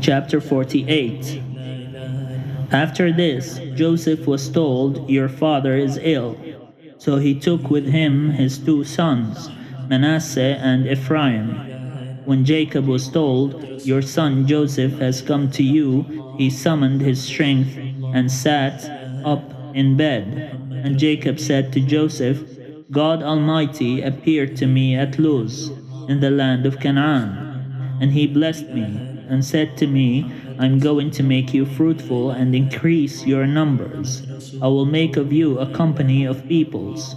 Chapter 48. After this, Joseph was told, "Your father is ill." So he took with him his 2 sons, Manasseh and Ephraim. When Jacob was told, "Your son Joseph has come to you," he summoned his strength and sat up in bed. And Jacob said to Joseph, "God Almighty appeared to me at Luz, in the land of Canaan. And he blessed me, and said to me, 'I'm going to make you fruitful and increase your numbers. I will make of you a company of peoples,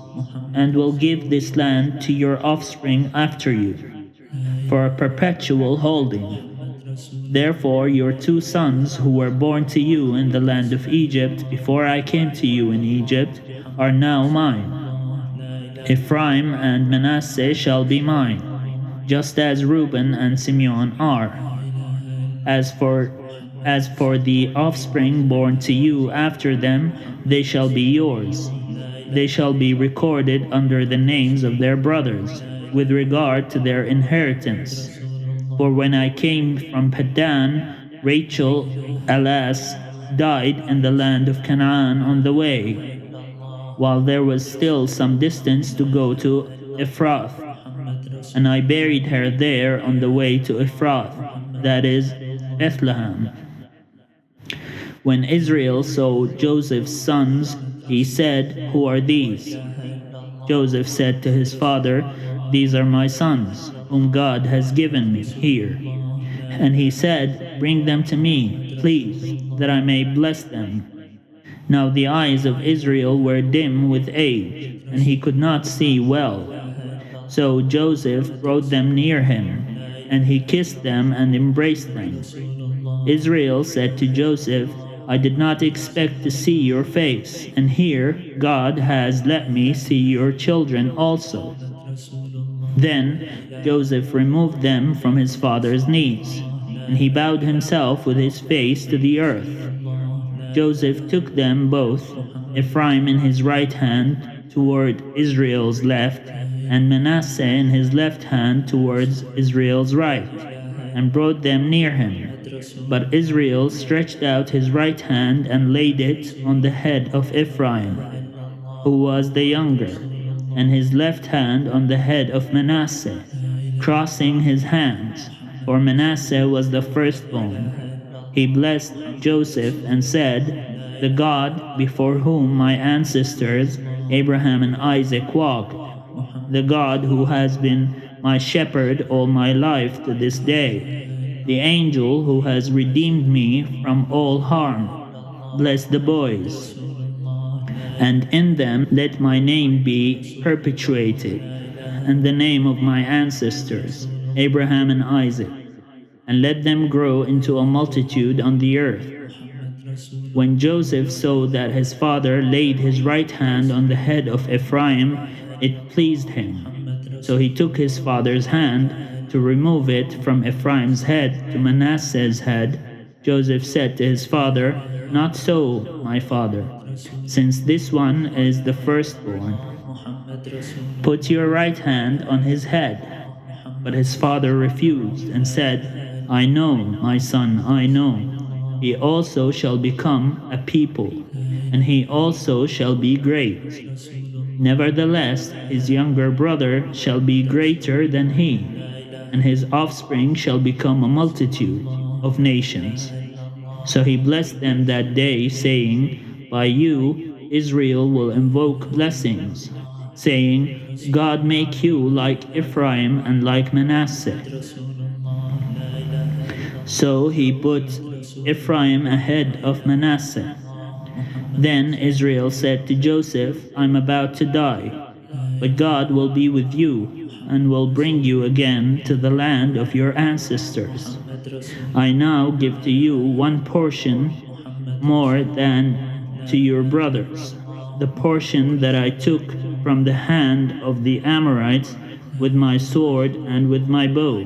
and will give this land to your offspring after you, for a perpetual holding.' Therefore your 2 sons who were born to you in the land of Egypt before I came to you in Egypt are now mine. Ephraim and Manasseh shall be mine, just as Reuben and Simeon are. As for the offspring born to you after them, they shall be yours. They shall be recorded under the names of their brothers, with regard to their inheritance. For when I came from Paddan, Rachel, alas, died in the land of Canaan on the way, while there was still some distance to go to Ephrath. And I buried her there on the way to Ephrath, that is, Bethlehem. When Israel saw Joseph's sons, he said, "Who are these?" Joseph said to his father, "These are my sons, whom God has given me here." And he said, "Bring them to me, please, that I may bless them." Now the eyes of Israel were dim with age, and he could not see well. So Joseph brought them near him, and he kissed them and embraced them. Israel said to Joseph, "I did not expect to see your face, and here God has let me see your children also." Then Joseph removed them from his father's knees, and he bowed himself with his face to the earth. Joseph took them both, Ephraim in his right hand toward Israel's left, and Manasseh in his left hand towards Israel's right, and brought them near him. But Israel stretched out his right hand and laid it on the head of Ephraim, who was the younger, and his left hand on the head of Manasseh, crossing his hands, for Manasseh was the firstborn. He blessed Joseph and said, "The God before whom my ancestors, Abraham and Isaac, walked, the God who has been my shepherd all my life to this day, the angel who has redeemed me from all harm, bless the boys, and in them let my name be perpetuated, and the name of my ancestors, Abraham and Isaac, and let them grow into a multitude on the earth." When Joseph saw that his father laid his right hand on the head of Ephraim, it pleased him. So he took his father's hand to remove it from Ephraim's head to Manasseh's head. Joseph said to his father, "Not so, my father, since this one is the firstborn. Put your right hand on his head." But his father refused and said, "I know, my son, I know. He also shall become a people, and he also shall be great. Nevertheless, his younger brother shall be greater than he, and his offspring shall become a multitude of nations." So he blessed them that day, saying, "By you Israel will invoke blessings," saying, "God make you like Ephraim and like Manasseh." So he put Ephraim ahead of Manasseh. Then Israel said to Joseph, "I'm about to die, but God will be with you, and will bring you again to the land of your ancestors. I now give to you 1 portion more than to your brothers, the portion that I took from the hand of the Amorites with my sword and with my bow."